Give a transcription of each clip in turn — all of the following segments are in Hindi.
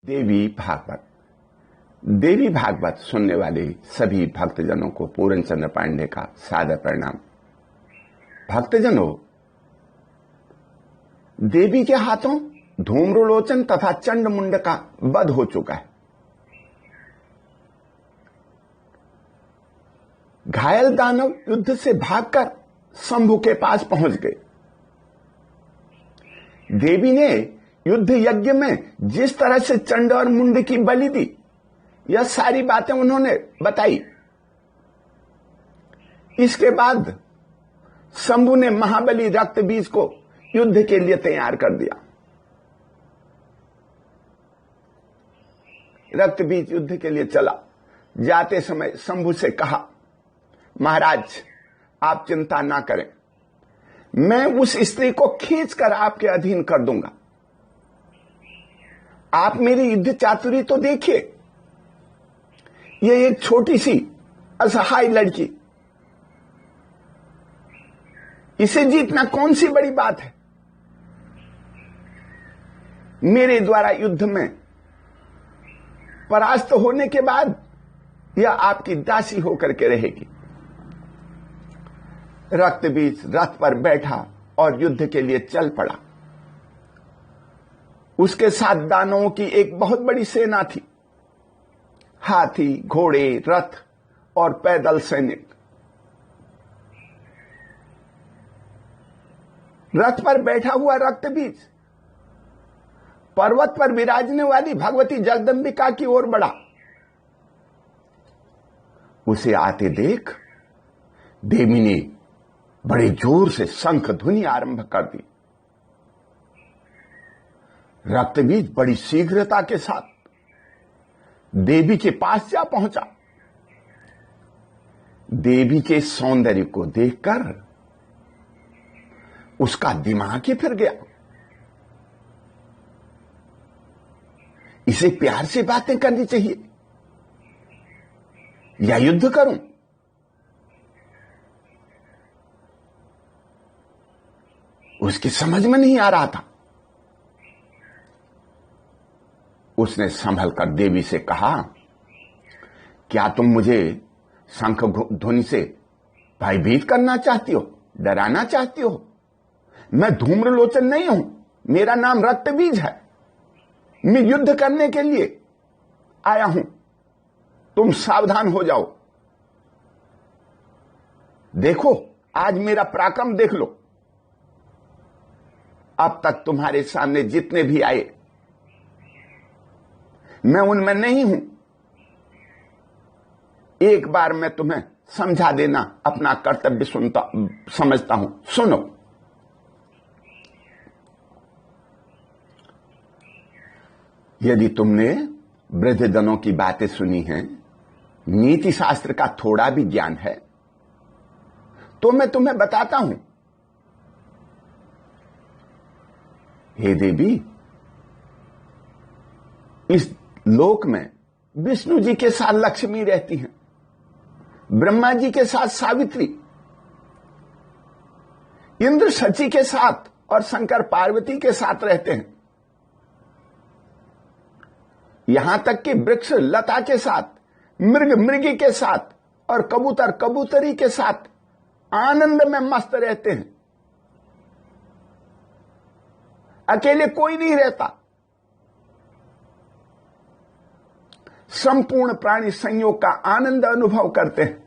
देवी भागवत। देवी भागवत सुनने वाले सभी भक्तजनों को पूरन चंद्र पांडे का सादर प्रणाम। भक्तजनों, देवी के हाथों धूम्रलोचन तथा चंडमुंड का वध हो चुका है। घायल दानव युद्ध से भागकर शंभु के पास पहुंच गए। देवी ने युद्ध यज्ञ में जिस तरह से चंड और मुंड की बलि दी, यह सारी बातें उन्होंने बताई। इसके बाद शंभु ने महाबली रक्त बीज को युद्ध के लिए तैयार कर दिया। रक्त बीज युद्ध के लिए चला। जाते समय शंभु से कहा, महाराज आप चिंता ना करें, मैं उस स्त्री को खींचकर आपके अधीन कर दूंगा। आप मेरी युद्ध चातुरी तो देखिए। यह एक छोटी सी असहाय लड़की, इसे जीतना कौन सी बड़ी बात है। मेरे द्वारा युद्ध में परास्त होने के बाद यह आपकी दासी होकर के रहेगी। रक्तबीज रथ पर बैठा और युद्ध के लिए चल पड़ा। उसके साथ दानवों की एक बहुत बड़ी सेना थी। हाथी, घोड़े, रथ और पैदल सैनिक। रथ पर बैठा हुआ रक्तबीज पर्वत पर विराजने वाली भगवती जगदंबिका की ओर बढ़ा। उसे आते देख देवी ने बड़े जोर से शंख ध्वनि आरंभ कर दी। रक्तबीज बड़ी शीघ्रता के साथ देवी के पास जा पहुंचा। देवी के सौंदर्य को देखकर उसका दिमाग ही फिर गया। इसे प्यार से बातें करनी चाहिए या युद्ध करूं। उसकी समझ में नहीं आ रहा था। उसने संभल कर देवी से कहा, क्या तुम मुझे शंख ध्वनि से भयभीत करना चाहती हो, डराना चाहती हो? मैं धूम्रलोचन नहीं हूं, मेरा नाम रक्तबीज है। मैं युद्ध करने के लिए आया हूं। तुम सावधान हो जाओ। देखो, आज मेरा पराक्रम देख लो। अब तक तुम्हारे सामने जितने भी आए, मैं उनमें नहीं हूं। एक बार मैं तुम्हें समझा देना अपना कर्तव्य समझता हूं। सुनो। यदि तुमने वृद्धजनों की बातें सुनी हैं, नीति शास्त्र का थोड़ा भी ज्ञान है, तो मैं तुम्हें बताता हूं। हे देवी, इस लोक में विष्णु जी के साथ लक्ष्मी रहती हैं, ब्रह्मा जी के साथ सावित्री, इंद्र शची के साथ और शंकर पार्वती के साथ रहते हैं। यहां तक कि वृक्ष लता के साथ, मृग मृगी के साथ और कबूतर कबूतरी के साथ आनंद में मस्त रहते हैं। अकेले कोई नहीं रहता। संपूर्ण प्राणी संयोग का आनंद अनुभव करते हैं।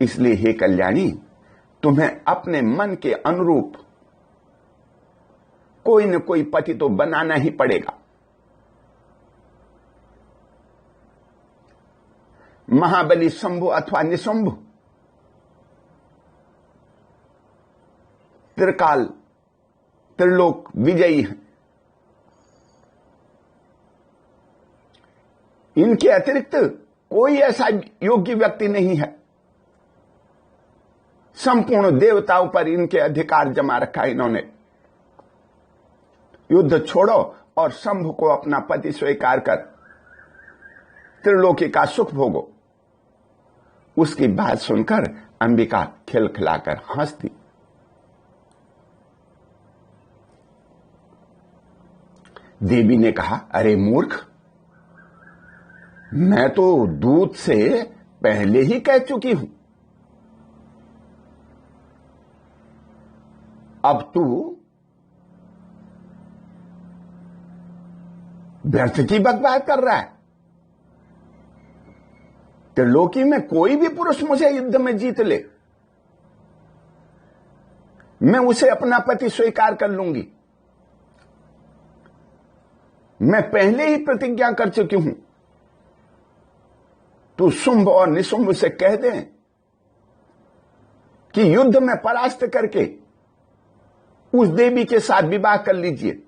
इसलिए हे कल्याणी, तुम्हें अपने मन के अनुरूप कोई न कोई पति तो बनाना ही पड़ेगा। महाबली शंभु अथवा निशंभु त्रिकाल त्रिलोक विजयी हैं। इनके अतिरिक्त कोई ऐसा योग्य व्यक्ति नहीं है। संपूर्ण देवताओं पर इनके अधिकार जमा रखा है इन्होंने। युद्ध छोड़ो और शंभु को अपना पति स्वीकार कर त्रिलोकी का सुख भोगो। उसकी बात सुनकर अंबिका खिलखिलाकर हंस दी। देवी ने कहा, अरे मूर्ख, मैं तो दूत से पहले ही कह चुकी हूं, अब तू व्यर्थ की बकवास कर रहा है। त्रिलोकी में कोई भी पुरुष मुझे युद्ध में जीत ले, मैं उसे अपना पति स्वीकार कर लूंगी। मैं पहले ही प्रतिज्ञा कर चुकी हूं। तू शुंभ और निशुंभ से कह दे कि युद्ध में परास्त करके उस देवी के साथ विवाह कर लीजिए,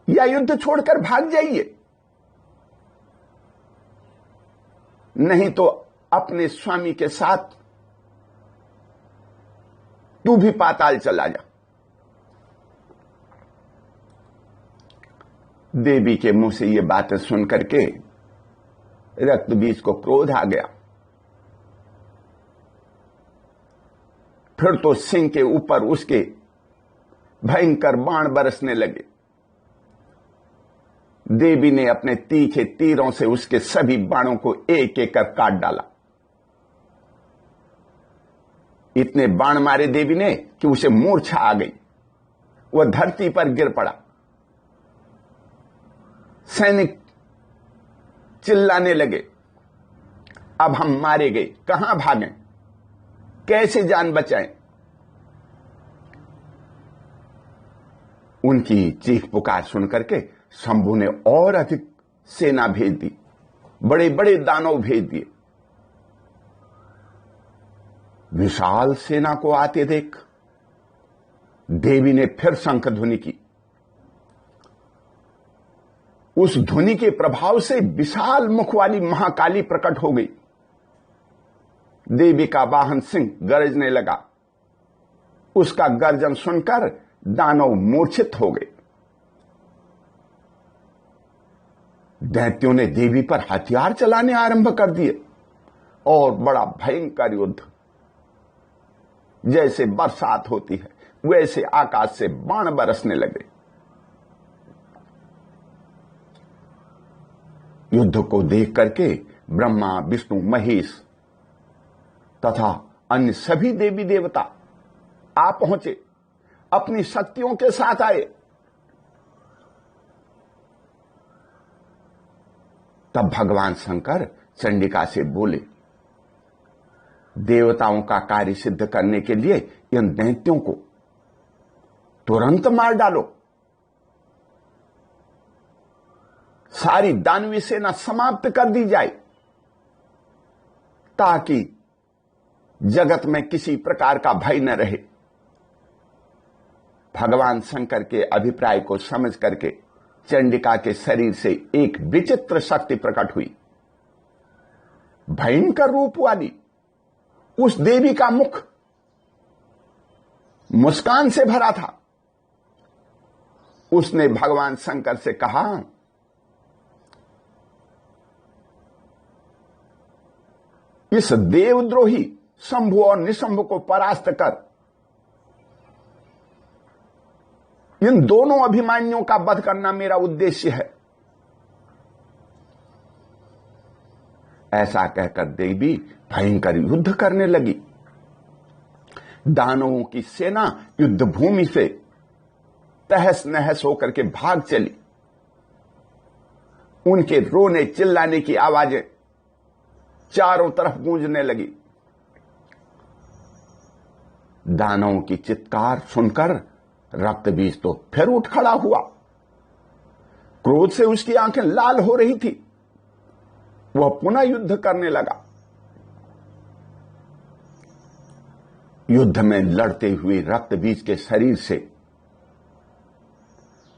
या युद्ध छोड़कर भाग जाइए, नहीं तो अपने स्वामी के साथ तू भी पाताल चला जा। देवी के मुंह से ये बातें सुनकर के रक्तबीज को क्रोध आ गया। फिर तो सिंह के ऊपर उसके भयंकर बाण बरसने लगे। देवी ने अपने तीखे तीरों से उसके सभी बाणों को एक एक कर काट डाला। इतने बाण मारे देवी ने कि उसे मूर्छा आ गई। वह धरती पर गिर पड़ा। सैनिक चिल्लाने लगे, अब हम मारे गए, कहां भागें, कैसे जान बचाएं। उनकी चीख पुकार सुनकर के शंभु ने और अधिक सेना भेज दी, बड़े बड़े दानव भेज दिए। विशाल सेना को आते देख देवी ने फिर शंख ध्वनि की। उस ध्वनि के प्रभाव से विशाल मुख वाली महाकाली प्रकट हो गई। देवी का वाहन सिंह गरजने लगा। उसका गर्जन सुनकर दानव मूर्छित हो गए। दैत्यों ने देवी पर हथियार चलाने आरंभ कर दिए और बड़ा भयंकर युद्ध, जैसे बरसात होती है वैसे आकाश से बाण बरसने लगे। युद्ध को देख करके ब्रह्मा, विष्णु, महेश तथा अन्य सभी देवी देवता आ पहुंचे, अपनी शक्तियों के साथ आए। तब भगवान शंकर चंडिका से बोले, देवताओं का कार्य सिद्ध करने के लिए इन दैत्यों को तुरंत मार डालो। सारी दानवी सेना समाप्त कर दी जाए, ताकि जगत में किसी प्रकार का भय न रहे। भगवान शंकर के अभिप्राय को समझ करके चंडिका के शरीर से एक विचित्र शक्ति प्रकट हुई। भयंकर रूप वाली उस देवी का मुख मुस्कान से भरा था। उसने भगवान शंकर से कहा, इस देवद्रोही शंभु और निशंभु को परास्त कर इन दोनों अभिमानियों का वध करना मेरा उद्देश्य है। ऐसा कहकर देवी भयंकर युद्ध करने लगी। दानवों की सेना युद्ध भूमि से तहस नहस होकर के भाग चली। उनके रोने चिल्लाने की आवाजें चारों तरफ गूंजने लगी। दानवों की चित्कार सुनकर रक्तबीज तो फिर उठ खड़ा हुआ। क्रोध से उसकी आंखें लाल हो रही थी। वह पुनः युद्ध करने लगा। युद्ध में लड़ते हुए रक्तबीज के शरीर से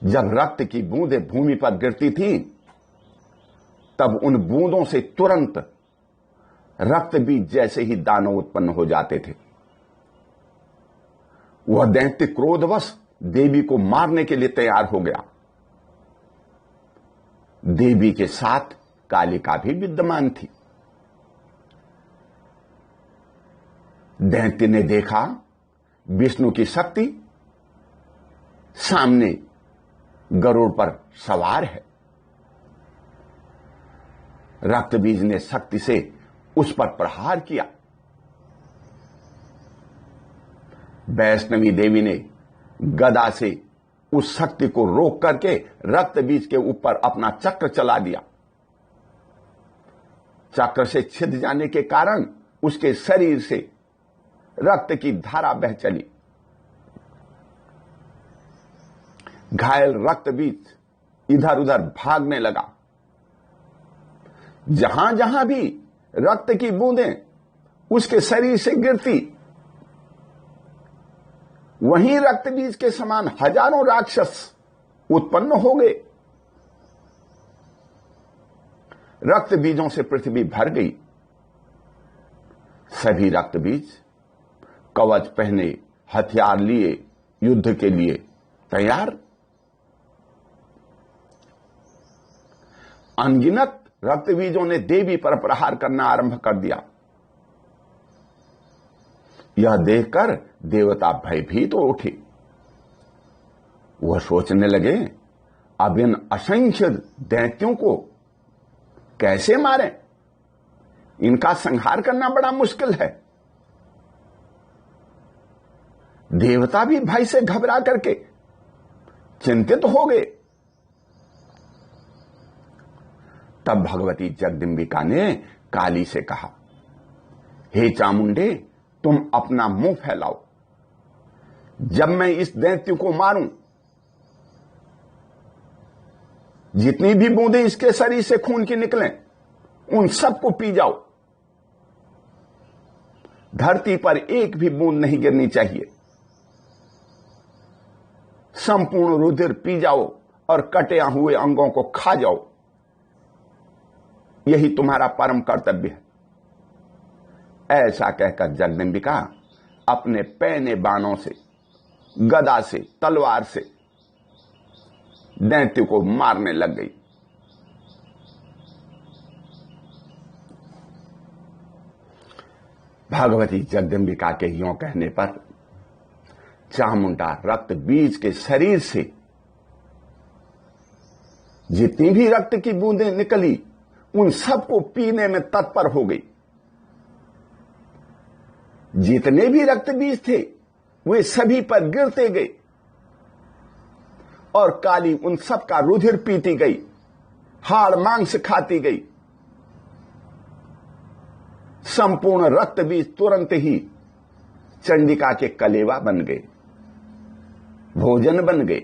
जब रक्त की बूंदें भूमि पर गिरती थीं, तब उन बूंदों से तुरंत रक्तबीज जैसे ही दानव उत्पन्न हो जाते थे। वह दैत्य क्रोधवश देवी को मारने के लिए तैयार हो गया। देवी के साथ कालिका भी विद्यमान थी। दैत्य ने देखा विष्णु की शक्ति सामने गरुड़ पर सवार है। रक्तबीज ने शक्ति से उस पर प्रहार किया। वैष्णवी देवी ने गदा से उस शक्ति को रोक करके रक्तबीज के ऊपर अपना चक्र चला दिया। चक्र से छिद जाने के कारण उसके शरीर से रक्त की धारा बह चली। घायल रक्तबीज इधर उधर भागने लगा। जहां जहां भी रक्त की बूंदें उसके शरीर से गिरती, वहीं रक्तबीज के समान हजारों राक्षस उत्पन्न हो गए। रक्त बीजों से पृथ्वी भर गई। सभी रक्त बीज कवच पहने, हथियार लिए, युद्ध के लिए तैयार। अनगिनत रक्त बीजों ने देवी पर प्रहार करना आरंभ कर दिया। यह देखकर देवता भयभीत हो उठे। वह सोचने लगे, अब इन असंख्य दैत्यों को कैसे मारें? इनका संहार करना बड़ा मुश्किल है। देवता भी भय से घबरा करके चिंतित हो गए। तब भगवती जगदम्बिका ने काली से कहा, हे चामुंडे, तुम अपना मुंह फैलाओ। जब मैं इस दैत्य को मारूं, जितनी भी बूंदें इसके शरीर से खून की निकलें, उन सबको पी जाओ। धरती पर एक भी बूंद नहीं गिरनी चाहिए। संपूर्ण रुधिर पी जाओ और कटे हुए अंगों को खा जाओ। यही तुम्हारा परम कर्तव्य है। ऐसा कहकर जगदम्बिका अपने पैने बाणों से, गदा से, तलवार से दैत्य को मारने लग गई। भगवती जगदम्बिका के यों कहने पर चामुंडा रक्त बीज के शरीर से जितनी भी रक्त की बूंदें निकली, उन सबको पीने में तत्पर हो गई। जितने भी रक्त बीज थे, वे सभी पर गिरते गए और काली उन सब का रुधिर पीती गई, हाड़ मांस खाती गई। संपूर्ण रक्त बीज तुरंत ही चंडिका के कलेवा बन गए, भोजन बन गए।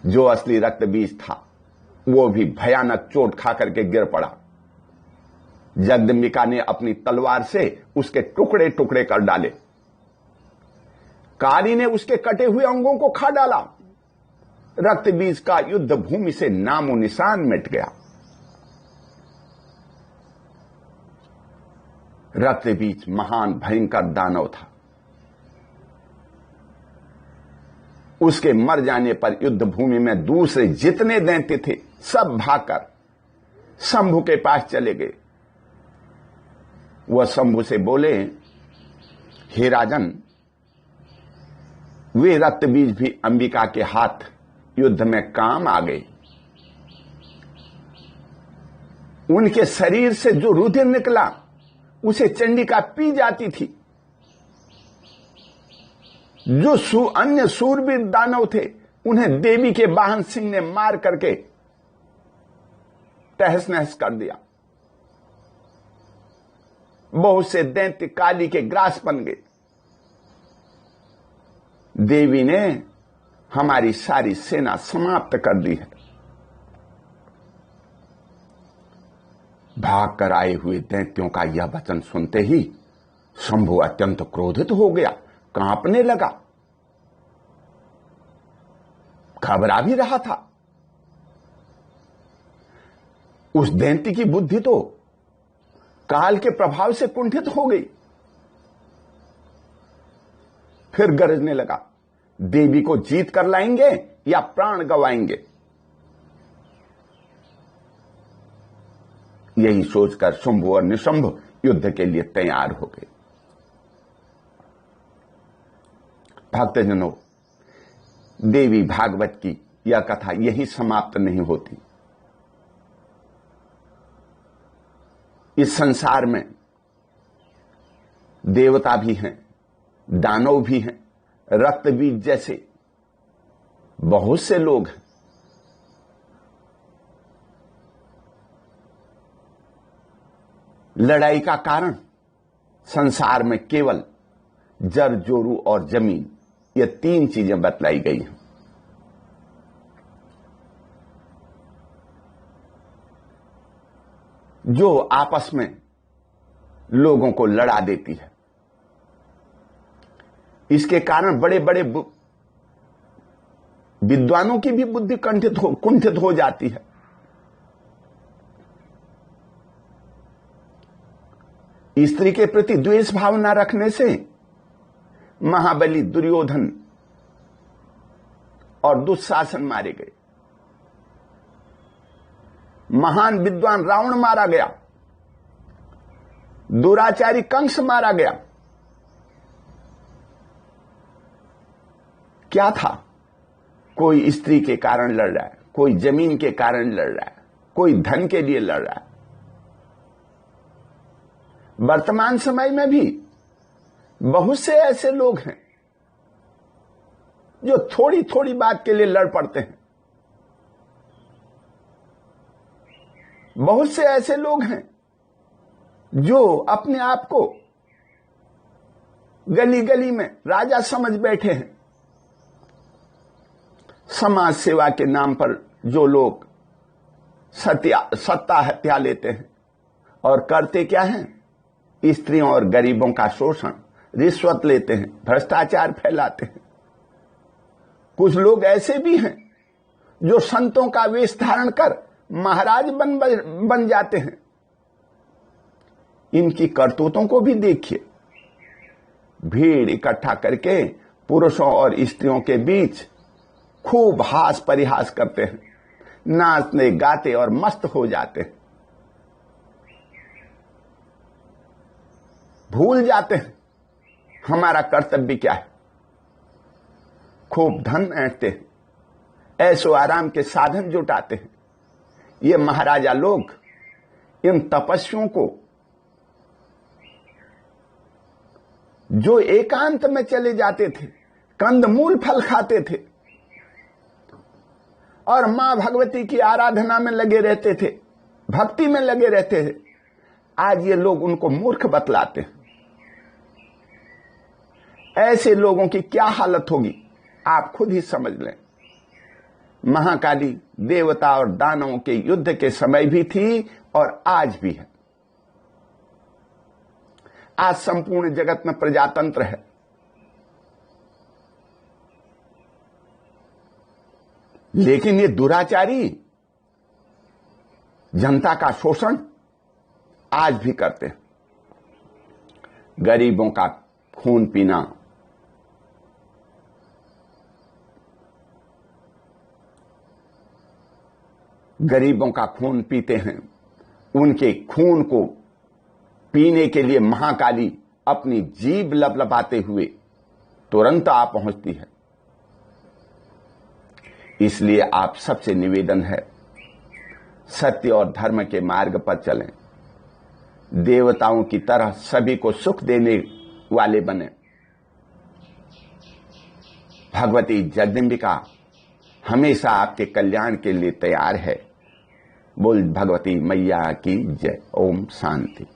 जो असली रक्त बीज था, वो भी भयानक चोट खाकर के गिर पड़ा। जगदम्बिका ने अपनी तलवार से उसके टुकड़े टुकड़े कर डाले। काली ने उसके कटे हुए अंगों को खा डाला। रक्त बीज का युद्ध भूमि से नामो निशान मिट गया। रक्त बीज महान भयंकर दानव था। उसके मर जाने पर युद्ध भूमि में दूसरे जितने दैत्य थे, सब भागकर शंभु के पास चले गए। वह शंभु से बोले, हे राजन, वे रक्त बीज भी अंबिका के हाथ युद्ध में काम आ गए। उनके शरीर से जो रुधिर निकला, उसे चंडिका पी जाती थी। जो अन्य सूरवीर दानव थे, उन्हें देवी के वाहन सिंह ने मार करके तहस नहस कर दिया। बहुत से दैत्य काली के ग्रास बन गए। देवी ने हमारी सारी सेना समाप्त कर दी है। भागकर आए हुए दैत्यों का यह वचन सुनते ही शंभु अत्यंत क्रोधित हो गया, कांपने लगा। घबरा भी रहा था। उस दैत्य की बुद्धि तो काल के प्रभाव से कुंठित हो गई। फिर गरजने लगा, देवी को जीत कर लाएंगे या प्राण गंवाएंगे। यही सोचकर शुंभ और निशंभ युद्ध के लिए तैयार हो गए। भक्तजनों, देवी भागवत की यह कथा यही समाप्त नहीं होती। इस संसार में देवता भी हैं, दानव भी हैं, रक्तबीज जैसे बहुत से लोग हैं। लड़ाई का कारण संसार में केवल जर जोरू और जमीन, ये तीन चीजें बतलाई गई हैं। जो आपस में लोगों को लड़ा देती है। इसके कारण बड़े बड़े विद्वानों की भी बुद्धि कुंठित हो जाती है। स्त्री के प्रति द्वेष भाव न रखने से महाबली दुर्योधन और दुशासन मारे गए। महान विद्वान रावण मारा गया। दुराचारी कंस मारा गया। क्या था? कोई स्त्री के कारण लड़ रहा है, कोई जमीन के कारण लड़ रहा है, कोई धन के लिए लड़ रहा है। वर्तमान समय में भी बहुत से ऐसे लोग हैं जो थोड़ी थोड़ी बात के लिए लड़ पड़ते हैं। बहुत से ऐसे लोग हैं जो अपने आप को गली गली में राजा समझ बैठे हैं। समाज सेवा के नाम पर जो लोग सत्ता हत्या लेते हैं और करते क्या हैं? स्त्रियों और गरीबों का शोषण, रिश्वत लेते हैं, भ्रष्टाचार फैलाते हैं। कुछ लोग ऐसे भी हैं जो संतों का वेश धारण कर महाराज बन जाते हैं। इनकी करतूतों को भी देखिए। भीड़ इकट्ठा करके पुरुषों और स्त्रियों के बीच खूब हास परिहास करते हैं, नाचते गाते और मस्त हो जाते हैं। भूल जाते हैं हमारा कर्तव्य क्या है। खूब धन ऐंठते हैं, ऐशो आराम के साधन जुटाते हैं। ये महाराजा लोग इन तपस्वियों को, जो एकांत में चले जाते थे, कंदमूल फल खाते थे और मां भगवती की आराधना में लगे रहते थे, भक्ति में लगे रहते थे, आज ये लोग उनको मूर्ख बतलाते हैं। ऐसे लोगों की क्या हालत होगी आप खुद ही समझ लें। महाकाली देवता और दानवों के युद्ध के समय भी थी और आज भी है। आज संपूर्ण जगत में प्रजातंत्र है। लेकिन ये दुराचारी जनता का शोषण आज भी करते हैं। गरीबों का खून पीना, गरीबों का खून पीते हैं। उनके खून को पीने के लिए महाकाली अपनी जीभ लपलपाते हुए तुरंत आ पहुंचती है। इसलिए आप सबसे निवेदन है, सत्य और धर्म के मार्ग पर चलें। देवताओं की तरह सभी को सुख देने वाले बने। भगवती जगदम्बिका हमेशा आपके कल्याण के लिए तैयार है। बोल भगवती मैया की जय। ओम शांति।